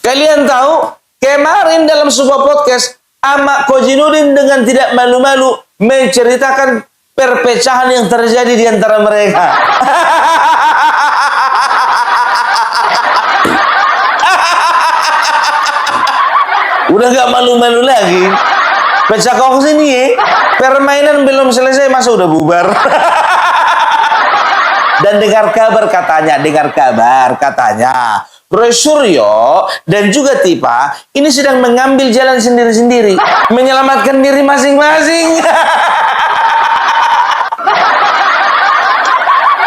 Kalian tahu, kemarin dalam sebuah podcast, Ahmad Kozinudin dengan tidak malu-malu menceritakan perpecahan yang terjadi di antara mereka. Udah gak malu-malu lagi. Pecah kongsi nih, permainan belum selesai masa udah bubar. Dan dengar kabar katanya, Roy Suryo dan juga Tipa ini sedang mengambil jalan sendiri-sendiri, menyelamatkan diri masing-masing.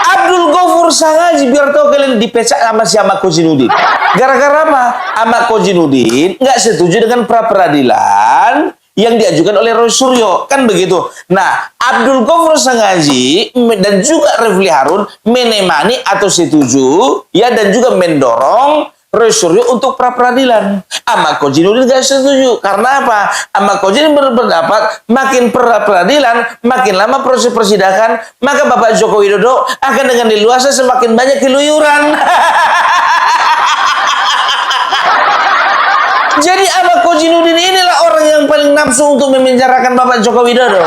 Abdul Ghafur Sangaji biar tahu kalian dipecat sama si Ahmad Kozinudin. Gara-gara apa? Ahmad Kozinudin nggak setuju dengan pra peradilan yang diajukan oleh Roy Suryo, kan begitu. Nah, Abdul Ghafur Sangaji dan juga Refli Harun menemani atau setuju ya dan juga mendorong Roy Suryo untuk pra peradilan. Ahmad Kozinudin gak setuju. Karena apa? Ahmad Kozinudin berpendapat makin pra peradilan, makin lama proses persidangan, maka Bapak Joko Widodo akan dengan leluasa semakin banyak keluyuran. Jadi Ahmad Kozinudin inilah orang yang paling nafsu untuk memenjarakan Bapak Joko Widodo.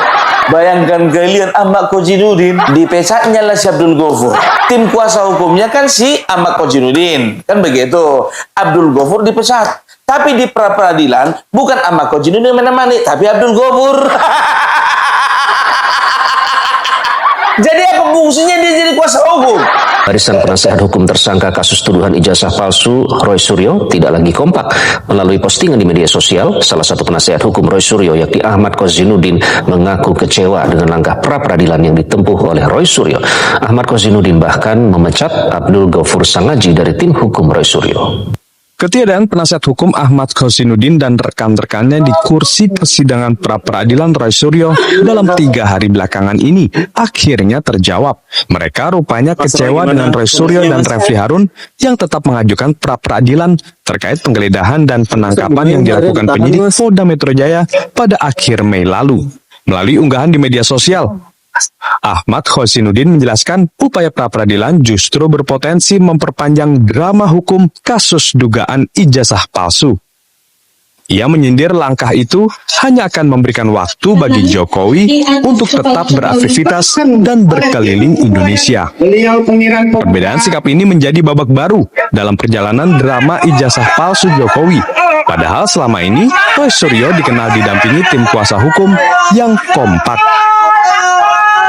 Bayangkan kalian, Ahmad Kozinudin dipecatnya lah si Abdul Ghafur. Tim kuasa hukumnya kan si Ahmad Kozinudin, kan begitu. Abdul Ghafur dipecat. Tapi di pra peradilan bukan Ahmad Kozinudin menemani, tapi Abdul Ghafur. Jadi apa fungsinya dia jadi kuasa hukum? Barisan penasehat hukum tersangka kasus tuduhan ijazah palsu Roy Suryo tidak lagi kompak. Melalui postingan di media sosial, salah satu penasehat hukum Roy Suryo yakni Ahmad Kozinudin mengaku kecewa dengan langkah pra peradilan yang ditempuh oleh Roy Suryo. Ahmad Kozinudin bahkan memecat Abdul Ghafur Sangaji dari tim hukum Roy Suryo. Ketiadaan penasihat hukum Ahmad Kozinudin dan rekan-rekannya di kursi persidangan pra-peradilan Roy Suryo dalam 3 hari belakangan ini akhirnya terjawab. Mereka rupanya kecewa dengan Roy Suryo dan Refli Harun yang tetap mengajukan pra-peradilan terkait penggeledahan dan penangkapan yang dilakukan penyidik Polda Metro Jaya pada akhir Mei lalu. Melalui unggahan di media sosial, Ahmad Kozinudin menjelaskan upaya pra-peradilan justru berpotensi memperpanjang drama hukum kasus dugaan ijazah palsu. Ia menyindir langkah itu hanya akan memberikan waktu bagi Jokowi untuk tetap beraktivitas dan berkeliling Indonesia. Perbedaan sikap ini menjadi babak baru dalam perjalanan drama ijazah palsu Jokowi. Padahal selama ini Roy Suryo dikenal didampingi tim kuasa hukum yang kompak.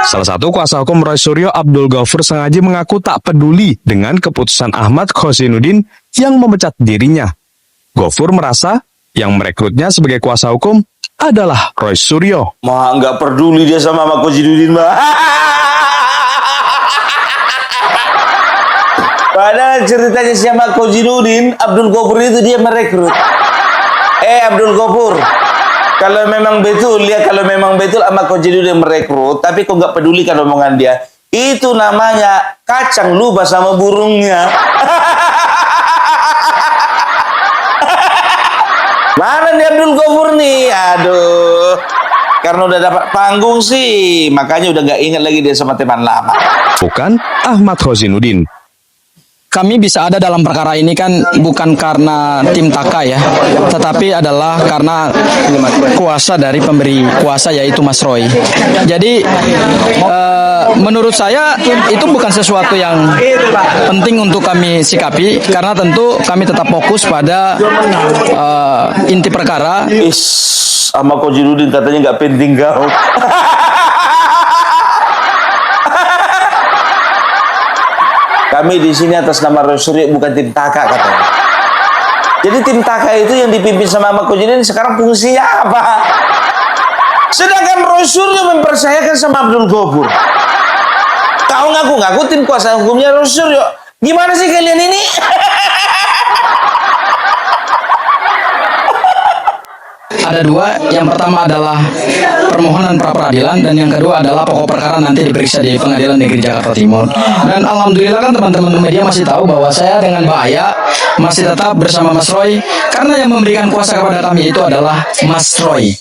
Salah satu kuasa hukum Roy Suryo, Abdul Ghafur Sangaji, mengaku tak peduli dengan keputusan Ahmad Kozinudin yang memecat dirinya. Ghafur merasa yang merekrutnya sebagai kuasa hukum adalah Roy Suryo. Nggak peduli dia sama Ahmad Kozinudin, Mbak. Padahal ceritanya si Ahmad Kozinudin, Abdul Ghafur itu dia merekrut. Abdul Ghafur, kalau memang betul Ahmad Kozinudin merekrut, tapi kok nggak peduli kan omongan dia, itu namanya kacang lupa sama burungnya. Mana nih Abdul Ghafur nih? Aduh, karena udah dapat panggung sih, makanya udah nggak ingat lagi dia sama teman lama. Bukan Ahmad Kozinudin. Kami bisa ada dalam perkara ini kan bukan karena tim Taka ya, tetapi adalah karena kuasa dari pemberi kuasa yaitu Mas Roy. Jadi menurut saya itu bukan sesuatu yang penting untuk kami sikapi karena tentu kami tetap fokus pada inti perkara. Sama Kozinudin katanya nggak penting kau. Kami di sini atas nama Roy Suryo bukan tim Taka katanya. Jadi tim Taka itu yang dipimpin sama Ahmad Kozinudin sekarang fungsinya apa? Sedangkan Roy Suryo mempercayakan sama Abdul Ghafur. Kau ngaku-ngaku tim kuasa hukumnya Roy Suryo. Gimana sih kalian ini? Ada dua, yang pertama adalah permohonan pra-peradilan dan yang kedua adalah pokok perkara nanti diperiksa di Pengadilan Negeri Jakarta Timur. Dan alhamdulillah kan teman-teman media masih tahu bahwa saya dengan bahaya masih tetap bersama Mas Roy karena yang memberikan kuasa kepada kami itu adalah Mas Roy.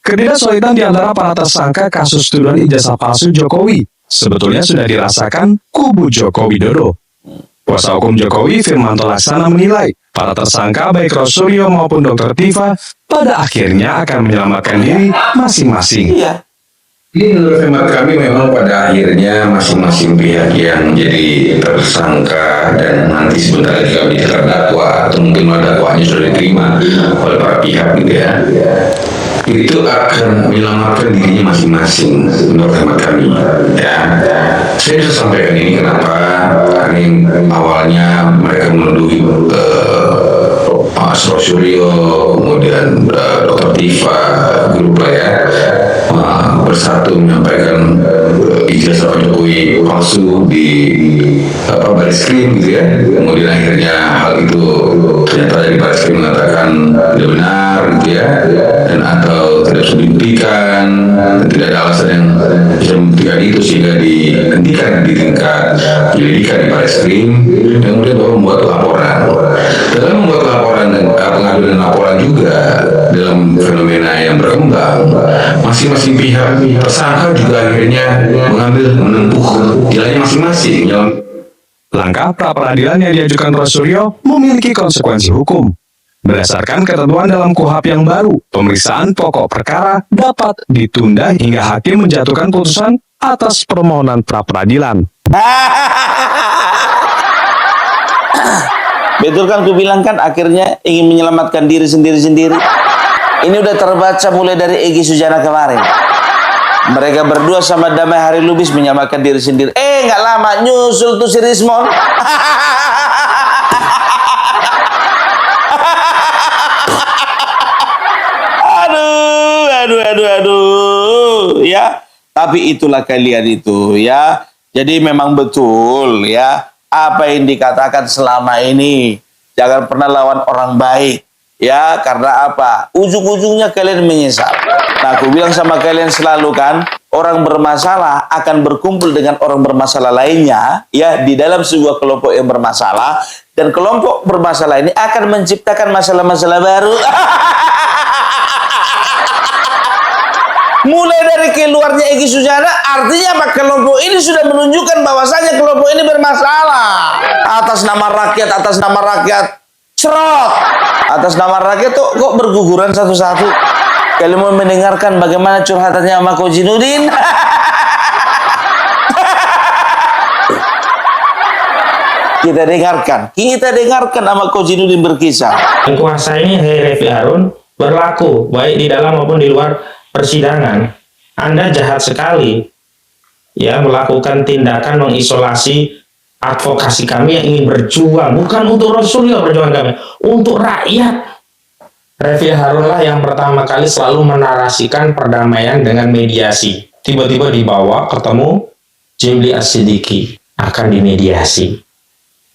Ketidaksulitan di antara para tersangka kasus tuduhan ijazah palsu Jokowi sebetulnya sudah dirasakan kubu Joko Widodo. Kuasa hukum Jokowi, Firmanto Laksana, menilai Para tersangka baik Rosuryo maupun Dr. Tifa pada akhirnya akan menyelamatkan diri masing-masing. Iya. Jadi menurut hemat kami memang pada akhirnya masing-masing pihak yang jadi tersangka dan nanti sebentar lagi kami terdakwa atau mungkin dakwaannya sudah diterima oleh para pihak gitu ya, itu akan menyelamatkan dirinya masing-masing menurut hemat kami ya. Saya bisa sampaikan ini kenapa, karena awalnya mereka menuduhi Pak Rosuryo, kemudian Dr. Tifa, grup lah ya, bersatu menyampaikan ijazah Pak Jokowi palsu di Barreskrim gitu ya. Kemudian akhirnya hal itu ternyata dari Barreskrim mengatakan tidak benar gitu ya, dan atau tidak bisa dibuktikan, dan tidak ada alasan yang bisa membuktikan itu sehingga dihentikan di tingkat penyelidikan di Barreskrim. Dan kemudian Bapak membuat laporan. Dengan membuat laporan dan pengaduan laporan juga dalam fenomena yang berkembang, masing-masing pihak tersangka juga akhirnya menempuh jalannya masing-masing. Langkah pra-peradilan yang diajukan Rosuryo memiliki konsekuensi hukum. Berdasarkan ketentuan dalam KUHP yang baru, pemeriksaan pokok perkara dapat ditunda hingga hakim menjatuhkan putusan atas permohonan pra-peradilan. Betul kan ku bilang kan, akhirnya ingin menyelamatkan diri sendiri-sendiri. Ini udah terbaca mulai dari Egy Sujana kemarin. Mereka berdua sama Damai Hari Lubis menyelamatkan diri sendiri. Nggak lama nyusul tuh si Rismon. Aduh. Ya, tapi itulah kalian itu ya. Jadi memang betul ya, apa yang dikatakan selama ini, jangan pernah lawan orang baik ya, karena apa? Ujung-ujungnya kalian menyesal. Nah, aku bilang sama kalian selalu kan, orang bermasalah akan berkumpul dengan orang bermasalah lainnya ya di dalam sebuah kelompok yang bermasalah, dan kelompok bermasalah ini akan menciptakan masalah-masalah baru. Mulai dari keluarnya Egy Sujana, artinya apa? Kelompok ini sudah menunjukkan bahwasanya kelompok ini bermasalah. Atas nama rakyat, cerot. Atas nama rakyat tuh kok berguguran satu-satu. Kalian mau mendengarkan bagaimana curhatannya sama Kozinudin? Kita dengarkan sama Kozinudin berkisah. Yang kuasa ini, Refli Harun, berlaku baik di dalam maupun di luar persidangan. Anda jahat sekali ya, melakukan tindakan mengisolasi advokasi kami yang ingin berjuang, bukan untuk Rosuryo perjuangan kami, untuk rakyat. Refli Harun lah yang pertama kali selalu menarasikan perdamaian dengan mediasi. Tiba-tiba dibawa ketemu Jimli As-Sidiki akan dimediasi.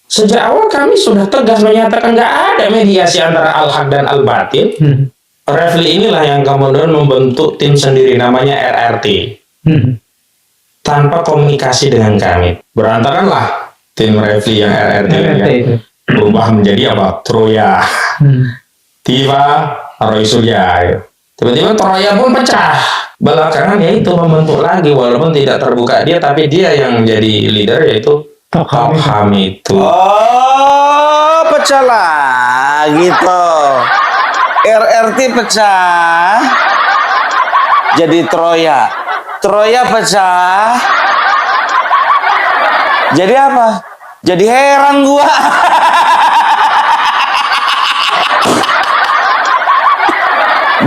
Sejak awal kami sudah tegas menyatakan nggak ada mediasi antara Al-Haq dan Al-Batil. Refli inilah yang kemudian membentuk tim sendiri namanya RRT. Tanpa komunikasi dengan kami. Berantakanlah tim Refli yang RRT ini. Berubah menjadi apa? Troya. Tifa, Roy Surya. Tiba-tiba Troya pun pecah. Belakangan ya itu membentuk lagi, walaupun tidak terbuka dia, tapi dia yang jadi leader, yaitu Tokham itu. Oh, pecah lagi toh. RRT pecah, jadi Troya. Troya pecah, jadi apa? Jadi heran gua.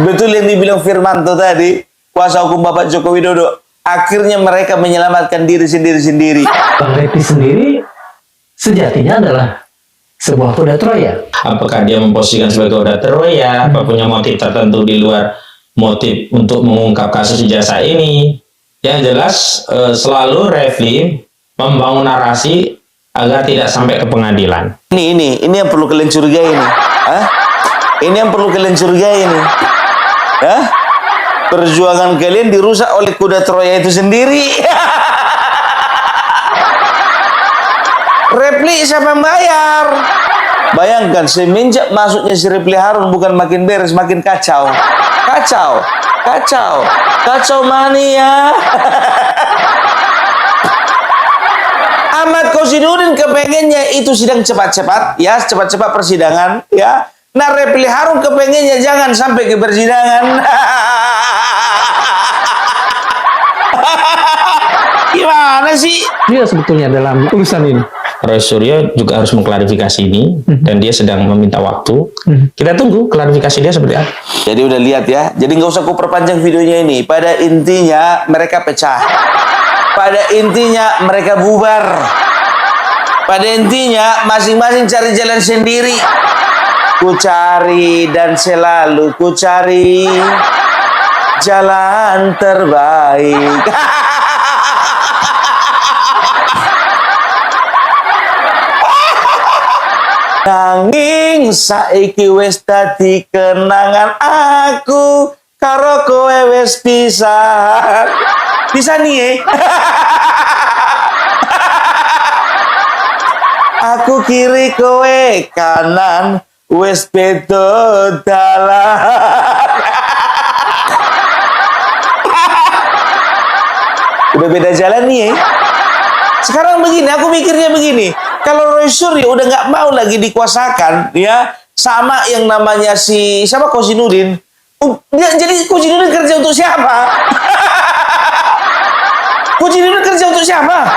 Betul yang dibilang Firmanto tadi, kuasa hukum Bapak Joko Widodo. Akhirnya mereka menyelamatkan diri sendiri-sendiri. Bang Refli sendiri sejatinya adalah sebuah kuda Troya. Apakah dia memposisikan sebagai kuda Troya, apa punya motif tertentu di luar motif untuk mengungkap kasus ijazah ini? Yang jelas selalu Refli membangun narasi agar tidak sampai ke pengadilan. Ini yang perlu kalian curigai ini. Hah? Ini yang perlu kalian curigai ini. Hah? Perjuangan kalian dirusak oleh kuda Troya itu sendiri. Refli siapa yang bayar? Bayangkan semenjak masuknya si Refli Harun bukan makin beres, makin kacau. Kacau mania. Ahmad Kozinudin kepengennya itu sidang cepat-cepat, ya, cepat-cepat persidangan, ya. Nah, Refli Harun kepengennya jangan sampai ke persidangan. Gimana sih? Dia sebetulnya dalam urusan ini. Roy Suryo juga harus mengklarifikasi ini dan dia sedang meminta waktu. Kita tunggu klarifikasi dia seperti apa. Jadi udah lihat ya. Jadi nggak usah ku perpanjang videonya ini. Pada intinya mereka pecah. Pada intinya mereka bubar. Pada intinya masing-masing cari jalan sendiri. Ku cari dan selalu ku cari jalan terbaik. Nanging saiki wis dadi kenangan aku karo kowe wis pisah. Bisa nih. Aku kiri kowe kanan wis beda dalan. Udah beda jalan nih ya. Sekarang begini, aku mikirnya begini. Kalau Roy Suryo udah nggak mau lagi dikuasakan, ya, sama yang namanya si siapa Kozinudin. Jadi Kozinudin kerja untuk siapa? Kozinudin kerja untuk siapa?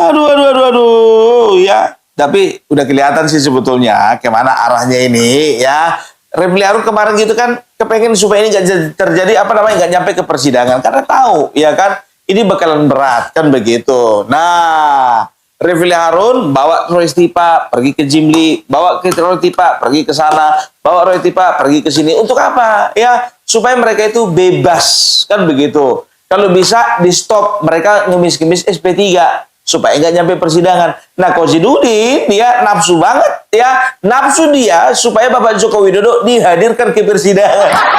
Aduh, ya. Tapi udah kelihatan sih sebetulnya kemana arahnya ini, ya. Refli Harun kemarin gitu kan kepengen supaya ini nggak terjadi nggak nyampe ke persidangan karena tahu, ya kan. Ini bakalan berat kan begitu. Nah, Refli Harun bawa Roy Tipa pergi ke Jimli, bawa ke Roy Tipa pergi ke sana, bawa Roy Tipa pergi ke sini. Untuk apa? Ya, supaya mereka itu bebas kan begitu. Kalau bisa di stop mereka ngemis-ngemis SP3 supaya nggak nyampe persidangan. Nah, Kozinudin dia nafsu banget ya, nafsu dia supaya Bapak Joko Widodo dihadirkan ke persidangan.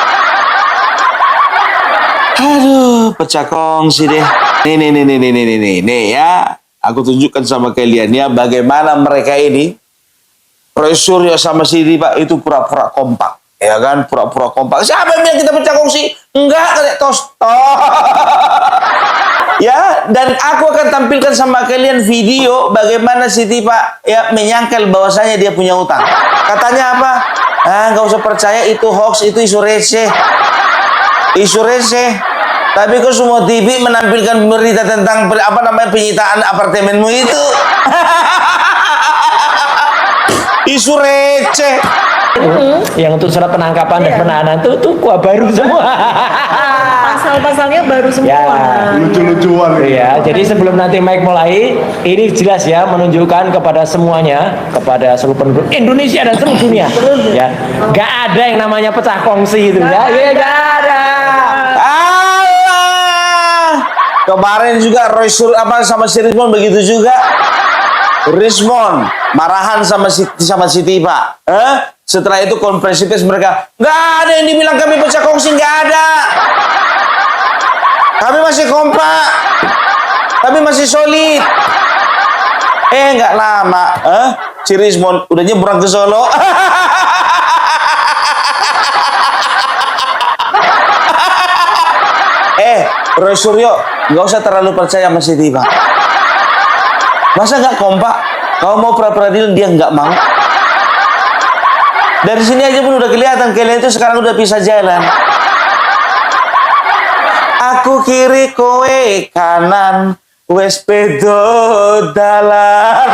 Aduh, pecah kongsi deh. Nih ya. Aku tunjukkan sama kalian ya bagaimana mereka ini Roy Suryo sama Siti Pak itu pura-pura kompak. Ya kan, pura-pura kompak. Siapa yang bilang kita pecah kongsi? Enggak, kayak tos. Ya, dan aku akan tampilkan sama kalian video bagaimana Siti Pak ya menyangkal bahwasanya dia punya utang. Katanya apa? Nggak usah percaya itu hoax, itu isu receh. Isu receh. Tapi kok semua TV menampilkan berita tentang penyitaan apartemenmu itu. Isu receh. Yang untuk surat penangkapan dan penahanan itu kuah baru semua. Pasal-pasalnya baru semua. Ya, lucu-lucuan. Ya, jadi sebelum nanti Mike mulai, ini jelas ya menunjukkan kepada semuanya, kepada seluruh penduduk Indonesia dan seluruh dunia. Ya, nggak ada yang namanya pecah kongsi itu ya. Nggak ada. Kemarin juga Roy Suryo sama si Rismon begitu juga. Rismon marahan sama Siti Pak. Setelah itu konferensi pers mereka nggak ada yang dibilang kami pecah kongsi, nggak ada. Kami masih kompak, kami masih solid. Nggak lama, si Rismon udah nyebrang ke Solo. Roy Suryo, nggak usah terlalu percaya sama Siti Pak. Masa nggak kompak? Kau mau pra-peradilan, dia nggak mau. Dari sini aja pun udah kelihatan kalian itu sekarang udah pisah jalan. Aku kiri kowe kanan, wes pedo dalan.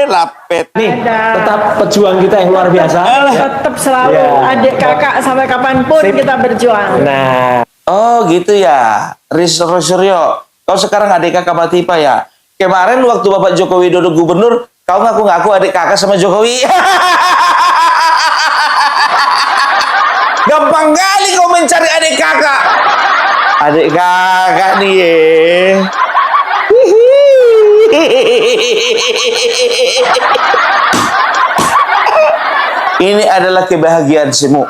Lapet nih, tetap pejuang kita yang luar biasa. Tetap selalu adik kakak sampai kapanpun kita berjuang. Nah, oh gitu ya, Roy Suryo. Kau sekarang adik kakak Matipa ya. Kemarin waktu Bapak Joko Widodo gubernur, kau ngaku-ngaku adik kakak sama Jokowi. Gampang kali kau mencari adik kakak. Adik kakak nih. Ini adalah kebahagiaan semu.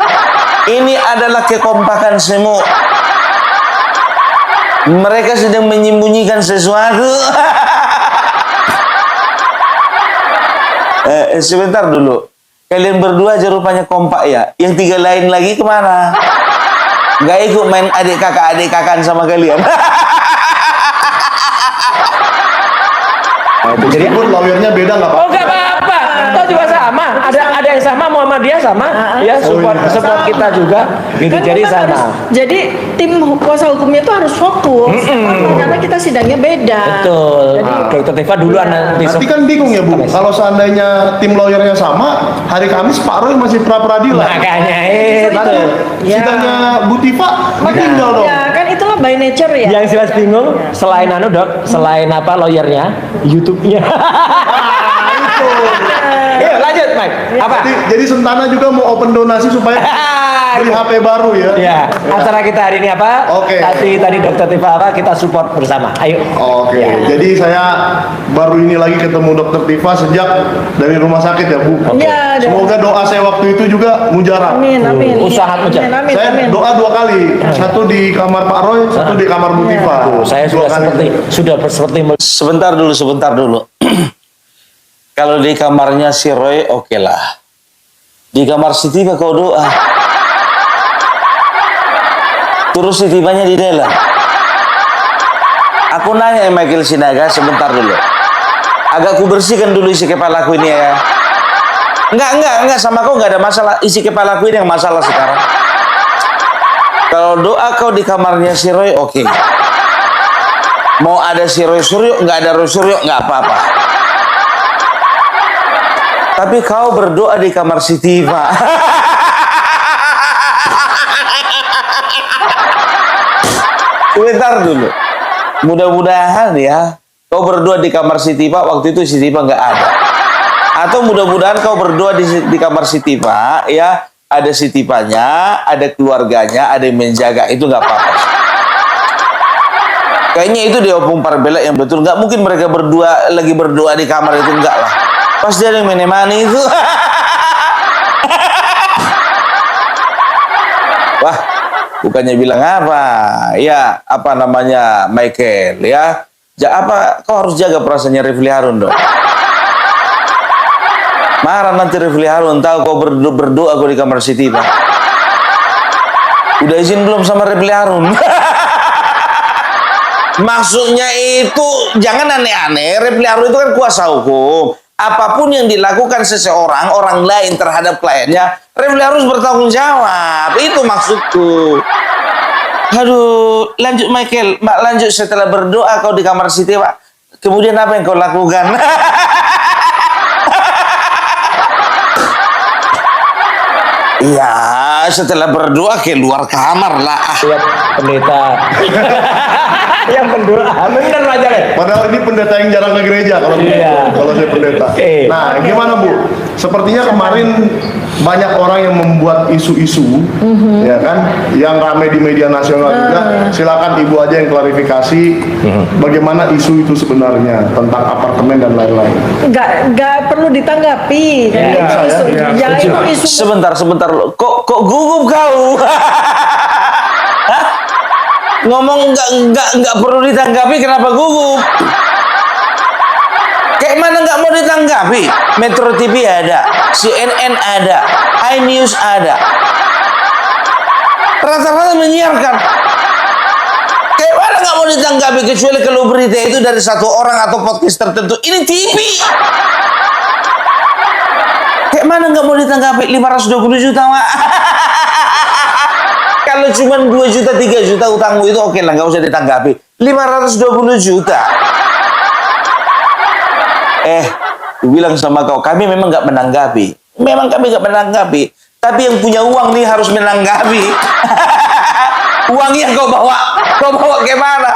Ini adalah kekompakan semu. Mereka sedang menyembunyikan sesuatu. Sebentar dulu. Kalian berdua aja rupanya kompak ya. Yang tiga lain lagi kemana? Nggak ikut main adik kakan sama kalian. Jadi pun lawyernya beda nggak Pak? Oh nggak apa-apa, toh juga sama. Ada yang sama, Muhammadiyah sama, ya support kita juga, gitu. Kan Jadi memang sama. jadi tim kuasa hukumnya itu harus fokus karena kita sidangnya beda. Betul. Dokter Tifa duluan nanti. Nanti kan bingung ya Bu, kalau seandainya tim lawyernya sama, hari Kamis Pak Roy masih pra-peradilan. Makanya Nanti Ya. sidangnya Bu Tifa ditinggal dong. Ya kan itulah by nature ya. Yang jelas bingung selain Dok, selain apa lawyernya, YouTube-nya. Yuk lanjut Mike. Apa? Jadi Sentana juga mau open donasi supaya beli HP baru ya. Ya, acara kita hari ini apa? Oke. Tadi Dokter Tifa apa? Kita support bersama. Ayo. Oke, jadi saya baru ini lagi ketemu Dokter Tifa sejak dari rumah sakit ya Bu. Ya, Semoga doa saya waktu itu juga mujarab. Amin, amin. Sangat mujarab. Amin, Saya amin. doa 2 kali, satu di kamar Pak Roy, satu di kamar Bu Tifa. Saya Dua sudah kali. seperti Sebentar dulu. Kalau di kamarnya si Roy, oke lah. Di kamar si Tifa kau doa. Terus si Tifanya di dalam. Aku nanya Michael Sinaga, sebentar dulu. Agak ku bersihkan dulu isi kepalaku ini ya. Enggak, sama kau enggak ada masalah. Isi kepalaku ini yang masalah sekarang. Kalau doa kau di kamarnya si Roy, oke. Mau ada si Roy Suryo, enggak ada Roy Suryo, enggak apa-apa. Tapi kau berdoa di kamar si Tifa. Sebentar dulu. Mudah-mudahan ya, kau berdoa di kamar si Tifa, waktu itu si Tifa nggak ada. Atau mudah-mudahan kau berdoa di kamar si Tifa, ya ada si Tifanya, ada keluarganya, ada yang menjaga, itu nggak apa-apa. Kayaknya itu dia opung Parbela yang betul. Nggak mungkin mereka berdua lagi berdoa di kamar itu, enggak lah. Pasti ada yang menemani itu. Wah, bukannya bilang apa? Ya, apa namanya Michael ya? Apa? Kau harus jaga perasaannya Rifli Harun dong. Marah nanti Rifli Harun tahu kau berdoa kau di kamar si Tifa. Udah izin belum sama Rifli Harun? Maksudnya itu jangan aneh-aneh. Rifli Harun itu kan kuasa hukum. Apapun yang dilakukan seseorang, orang lain terhadap kliennya, Rifli harus bertanggung jawab. Itu maksudku. Aduh, lanjut Michael. Lanjut setelah berdoa kau di kamar si Tifa. Kemudian apa yang kau lakukan? Iya, setelah berdoa keluar kamar lah. Siap pendeta. Yang berdoa, bener aja deh. Padahal ini pendeta yang jarang ke gereja kalau kalau saya pendeta. Nah, gimana Bu? Sepertinya kemarin banyak orang yang membuat isu-isu, ya kan, yang ramai di media nasional juga. Silakan Ibu aja yang klarifikasi bagaimana isu itu sebenarnya tentang apartemen dan lain-lain. Nggak perlu ditanggapi. Itu isu. Sebentar. Kok gugup kau? Hah? Ngomong nggak perlu ditanggapi, kenapa gugup? Kayak mana nggak mau ditanggapi? Metro TV ada, CNN ada, iNews ada. Rata-rata menyiarkan. Kayak mana nggak mau ditanggapi kecuali kalau berita itu dari satu orang atau podcast tertentu. Ini TV. Kayak mana nggak mau ditanggapi 520 juta, Mak? Kalau cuma 2 juta, 3 juta utangmu itu oke lah, nggak usah ditanggapi. 520 juta. Bilang sama kau, kami memang nggak menanggapi. Memang kami nggak menanggapi. Tapi yang punya uang nih harus menanggapi. Uangnya kau bawa ke mana?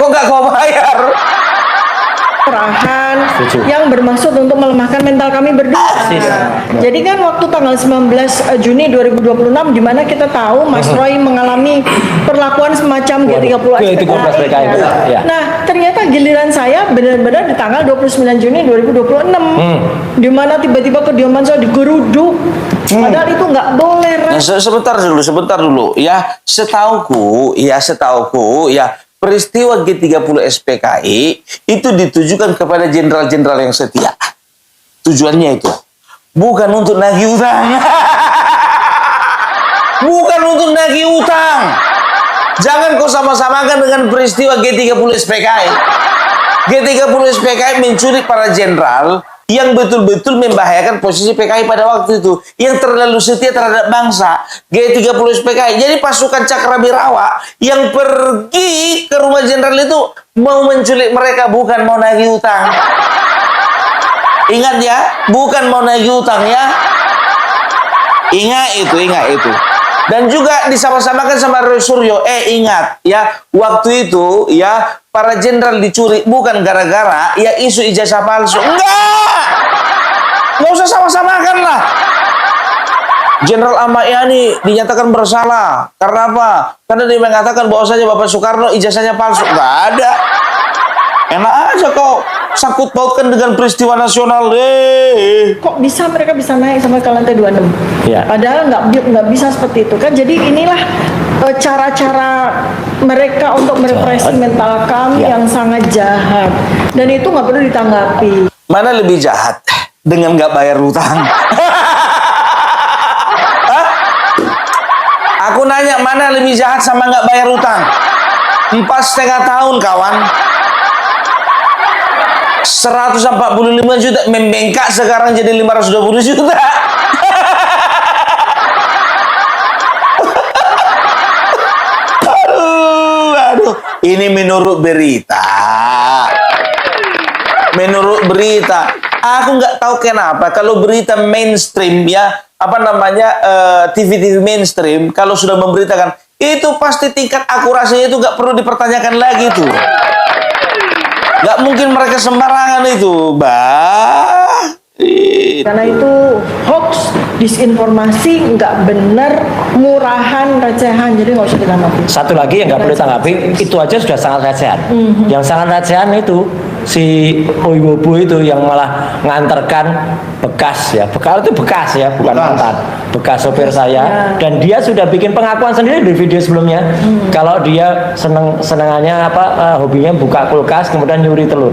Kok nggak kau bayar? Arahan yang bermaksud untuk melemahkan mental kami berdua. Jadi kan waktu tanggal 19 Juni 2026 di mana kita tahu Mas Roy mengalami perlakuan semacam G30 SPKI. Ya. Nah, ternyata giliran saya benar-benar di tanggal 29 Juni 2026 di mana tiba-tiba kediaman saya digeruduk. Padahal itu nggak boleh. Nah, sebentar dulu. Ya, setauku ya peristiwa G30 SPKI itu ditujukan kepada jenderal-jenderal yang setia. Tujuannya itu bukan untuk nagih utang. bukan untuk nagih utang. Jangan kau sama-samakan dengan peristiwa G30 SPKI. G30 SPKI mencuri para jenderal yang betul-betul membahayakan posisi PKI pada waktu itu, yang terlalu setia terhadap bangsa. G30 SPKI, jadi pasukan Cakrawirawa yang pergi ke rumah jenderal itu mau menculik mereka, bukan mau nagih utang. Ingat ya, bukan mau nagih utang ya. Ingat itu. Dan juga disama-samakan sama Roy Suryo. Ingat ya, waktu itu ya para jenderal dicuri bukan gara-gara ya isu ijazah palsu. Nggak usah sama-samakan lah. Jenderal Ahmad Yani dinyatakan bersalah. Karena apa? Karena dia mengatakan bahwasanya Bapak Soekarno ijazahnya palsu. Nggak ada. Enak aja kau sangkut pautkan dengan peristiwa nasional. Kok bisa mereka bisa naik sampai ke lantai 26? Ya. Padahal nggak bisa seperti itu kan. Jadi inilah cara-cara mereka untuk merepresi mental kami yang sangat jahat. Dan itu nggak perlu ditanggapi. Mana lebih jahat? Dengan nggak bayar utang. Aku nanya, mana lebih jahat sama nggak bayar utang? 4,5 tahun kawan. 145 juta membengkak sekarang jadi 520 juta. Aduh, ini menurut berita. Menurut berita, aku nggak tahu kenapa kalau berita mainstream ya, TV-TV mainstream kalau sudah memberitakan itu pasti tingkat akurasinya itu nggak perlu dipertanyakan lagi tuh. Nggak mungkin mereka sembarangan itu, Karena itu hoax, disinformasi, nggak benar, murahan, recehan, jadi nggak usah ditanggapi. Satu lagi yang nggak perlu tanggapi, itu aja sudah sangat recehan. Yang sangat recehan itu si Oiwobo itu yang malah nganterkan bekas ya, bekas itu bekas ya, bukan mantan, bekas sopir saya, dan dia sudah bikin pengakuan sendiri di video sebelumnya. Kalau dia senengannya hobinya buka kulkas kemudian nyuri telur.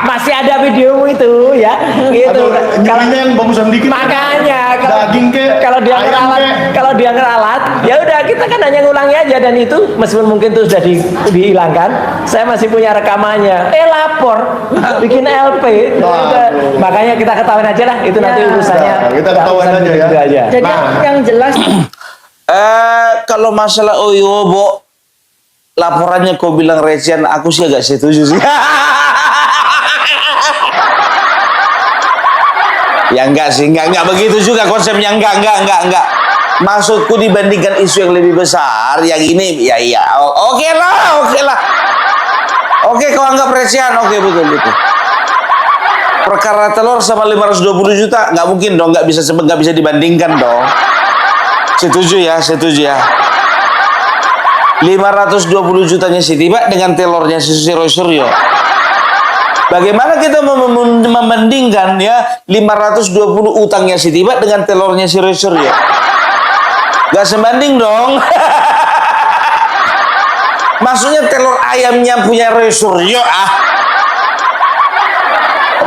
Masih ada video itu ya, gitu. Kalau yang bagusan dikit, makanya daging kalau dia ngeralat, ya udah kita kan hanya ngulangi aja, dan itu meskipun mungkin itu sudah dihilangkan, saya masih punya rekamannya. Lapor, bikin LP. Makanya kita ketahuin aja lah, itu nanti urusannya. Kita ketahuin aja ya. Jadi yang jelas. Kalau masalah Oiwobo, laporannya kau bilang recehan, aku sih agak setuju sih. Ya enggak sih, enggak begitu juga konsepnya, enggak. Maksudku dibandingkan isu yang lebih besar, yang ini ya oke lah. Oke, kau anggap recehan, oke betul. Perkara telur sama 520 juta nggak mungkin dong, nggak bisa dibandingkan dong. Setuju ya. 520 jutanya si Tiba dengan telurnya si Roy Suryo. Bagaimana kita membandingkan ya 520 utangnya si Tiba dengan telurnya si Roy Suryo? Gak sebanding dong. Maksudnya telur ayamnya punya Roy Suryo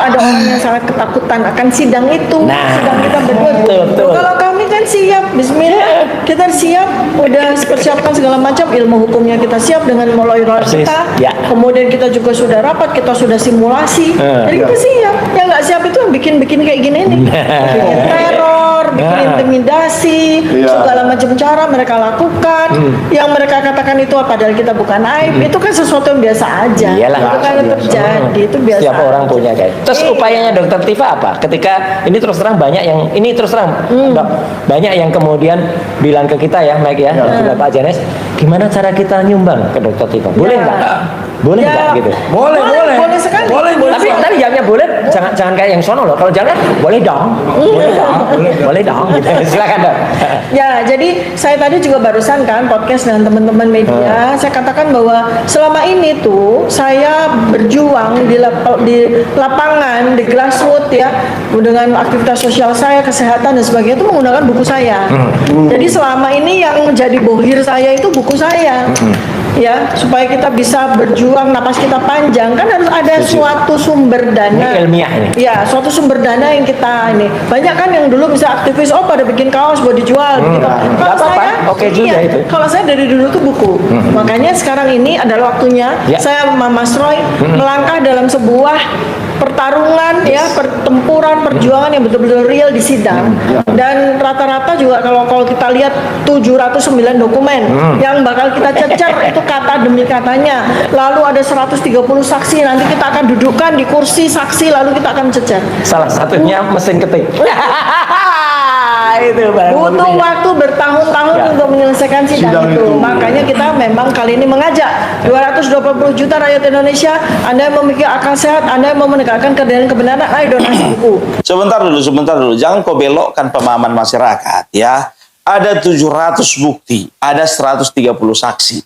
Ada orang yang sangat ketakutan akan sidang itu. Sidang kita berdua. Betul. Kalau kami kan siap, bismillah. Kita siap, udah persiapkan segala macam ilmu hukumnya, kita siap dengan lawyer kita. Kemudian kita juga sudah rapat, kita sudah simulasi. Jadi kita siap. Yang nggak siap itu yang bikin kayak gini nih. Bikin teror, bikin intimidasi, segala macam cara mereka lakukan. Yang mereka katakan itu padahal kita bukan aib. Itu kan sesuatu yang biasa aja. Iyalah, itu kan terjadi, itu biasa. Setiap orang punya kayak. Terus upayanya Dokter Tifa apa? Ketika ini terus terang banyak yang banyak yang kemudian bilang ke kita ya, Mike ya, juga Pak Janes, gimana cara kita nyumbang ke Dokter Tifa? Boleh nggak? Boleh nggak gitu? Boleh sekali. Tapi jawabnya boleh, jangan kayak yang sono loh. Kalau jangan, boleh dong. Boleh dong. Gitu. Silakan dong. Ya, jadi saya tadi juga barusan kan podcast dengan teman-teman media, saya katakan bahwa selama ini tuh saya berjuang di lapangan, di grassroots ya, dengan aktivitas sosial saya, kesehatan dan sebagainya itu menggunakan buku saya. Jadi selama ini yang menjadi bohir saya itu buku saya. ya, supaya kita bisa berjuang, napas kita panjang, kan harus ada suatu sumber dana. Ini ilmiah ini. Ya, suatu sumber dana yang kita ini. Banyak kan yang dulu bisa aktivis, oh pada bikin kaos buat dijual gitu. Nggak apa-apa, oke juga itu. Kalau saya dari dulu tuh buku. Makanya sekarang ini adalah waktunya saya sama Mas Roy melangkah dalam sebuah pertarungan ya, pertempuran, perjuangan yang betul-betul real di sidang. Dan rata-rata juga kalau kita lihat 709 dokumen yang bakal kita cecer itu kata demi katanya. Lalu ada 130 saksi, nanti kita akan dudukkan di kursi saksi lalu kita akan cecer. Salah satunya mesin ketik. Itu barang Butuh buktinya. waktu bertahun-tahun untuk menyelesaikan sidang itu. Makanya kita memang kali ini mengajak 220 juta rakyat Indonesia, Anda yang memiliki akal sehat, Anda yang mau menegakkan keadilan kebenaran, ayo donasi buku. Sebentar dulu. Jangan kau belokkan pemahaman masyarakat ya. Ada 700 bukti, ada 130 saksi.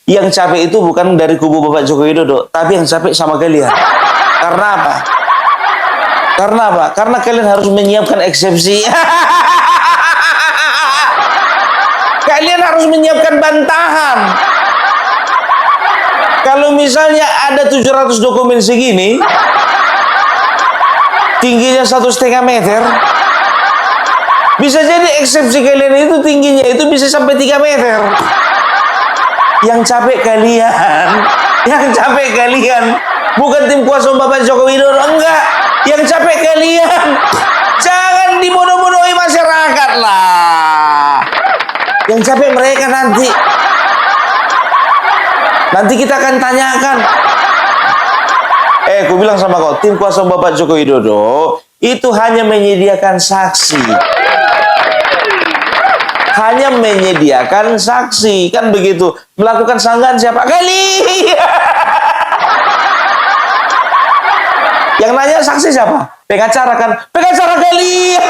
Yang capek itu bukan dari kubu Bapak Joko Widodo, tapi yang capek sama kalian. Karena apa? Karena kalian harus menyiapkan eksepsi. Kalian harus menyiapkan bantahan. Kalau misalnya ada 700 dokumen segini, tingginya 1,5 meter, bisa jadi eksepsi kalian itu tingginya itu bisa sampai 3 meter. Yang capek kalian, bukan tim kuasa Bapak Joko Widodo, enggak. Yang capek kalian. Jangan dibodoh-bodohi masyarakat lah. Yang capek mereka nanti. Nanti kita akan tanyakan. Aku bilang sama kau, tim kuasa Bapak Joko Widodo itu hanya menyediakan saksi. Hanya menyediakan saksi, kan begitu. Melakukan sanggahan siapa? Kalian. Yang nanya saksi siapa? Pengacara kan? Pengacara kalian.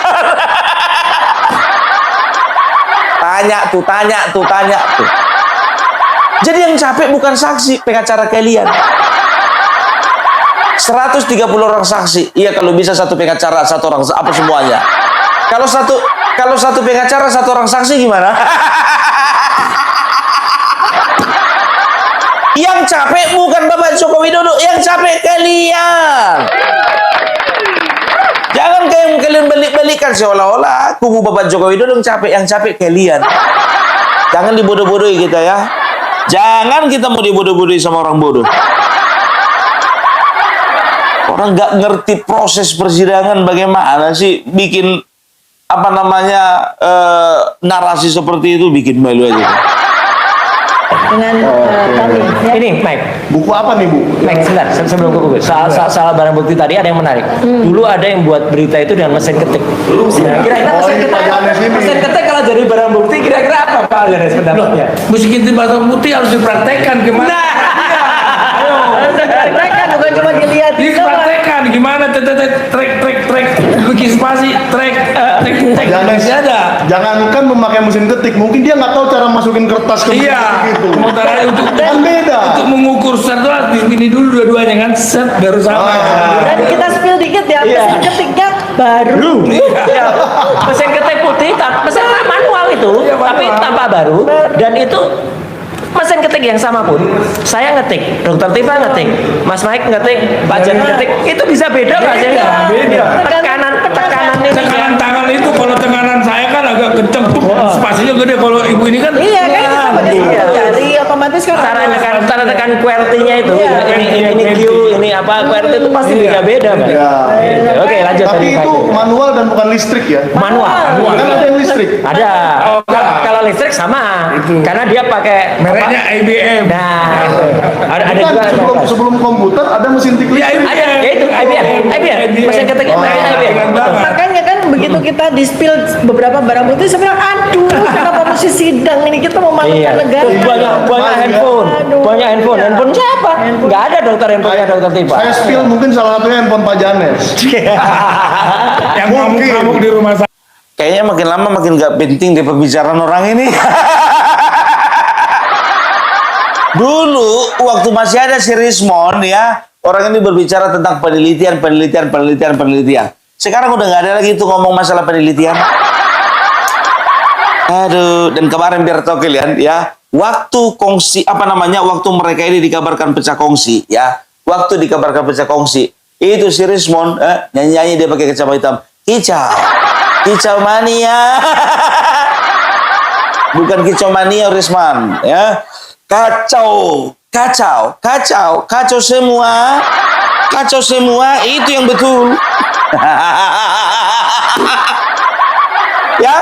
Tanya tuh. Jadi yang capek bukan saksi, pengacara kalian. 130 orang saksi. Iya, kalau bisa satu pengacara, satu orang, apa semuanya. Kalau satu pengacara, satu orang saksi gimana? Yang capek bukan Bapak Joko Widodo, yang capek kalian. Jangan kalian balik-balikan seolah-olah kubu Bapak Joko Widodo yang capek kalian. Jangan dibodoh-bodohi kita ya. Jangan kita mau dibodoh-bodohi sama orang bodoh. Orang nggak ngerti proses persidangan bagaimana sih bikin narasi seperti itu, bikin malu aja. Dengan kami. Ya. Ini Mike. Buku apa nih, Bu? Mike, sebentar, sebelum ke buku. Soal barang bukti tadi ada yang menarik. Dulu ada yang buat berita itu dengan mesin ketik. Kira-kira mesin ketik kalau jadi barang bukti kira-kira apa Pak Janes pendapatnya? Mesin ketik barang bukti harus dipraktekkan gimana? Harus dipraktekkan, bukan cuma dilihat. Dipraktekkan gimana? Trek bikin spasi trek ada. Jangankan memakai mesin ketik, mungkin dia nggak tahu cara masukin kertas ke mesin ketik itu. Sementara kan beda. Untuk mengukur satu ini dulu dua-duanya kan set baru sama. Dan kita spill dikit ya, mesin ketiknya baru. Mesin ketik putih, mesin manual itu, tapi tanpa baru. Dan itu mesin ketik yang sama pun, saya ngetik, Dokter Tifa ngetik, Mas Mike ngetik, Pak Jan ngetik, itu bisa beda nggak sih? Beda. Tekanan ini. Tekanan tangan itu kalau tekanan saya kan agak kenceng tuh, spasinya gede. Kalau ibu ini kan Iya kan kita pakai jari otomatis kan. Cara tekan QWERTY-nya itu, ini Q, ini apa QWERTY itu pasti beda kan? Oke, lanjut. Tapi itu manual dan bukan listrik ya? Manual. Kan ada yang listrik. Ada. Kalau listrik sama, karena dia pakai mereknya IBM. Nah, ada Kan juga sebelum komputer ada mesin tik listrik. ada, ya itu IBM, mesin ketiknya IBM. Makanya kan begitu kita di-spill beberapa barang bukti, saya bilang, aduh, kenapa mesti sidang ini, kita mau malukan negara. Banyak handphone siapa? Nggak ada handphonenya Dokter Tifa. Saya spill mungkin salah satunya handphone Pak Janes. Yang ngamuk di rumah saya. Kayaknya makin lama makin gak penting deh pembicaraan orang ini. Dulu waktu masih ada si Rismon ya, orang ini berbicara tentang penelitian. Sekarang udah nggak ada lagi itu ngomong masalah penelitian. Aduh, dan kemarin biar tahu kalian ya, waktu kongsi waktu mereka ini dikabarkan pecah kongsi ya. Waktu dikabarkan pecah kongsi, itu si Rismond nyanyi-nyanyi dia pakai kacamata hitam. Kicau. Kicau mania. Bukan kicau mania Risman ya. Kacau, kacau, kacau, kacau semua. Kacau semua, itu yang betul. Ya,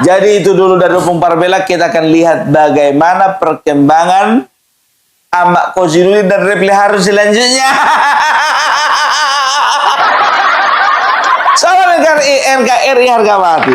jadi itu dulu dari Opung Parbela. Kita akan lihat bagaimana perkembangan Ahmad Kozinudin dan Refli Harun selanjutnya. Salam NKRI harga mati.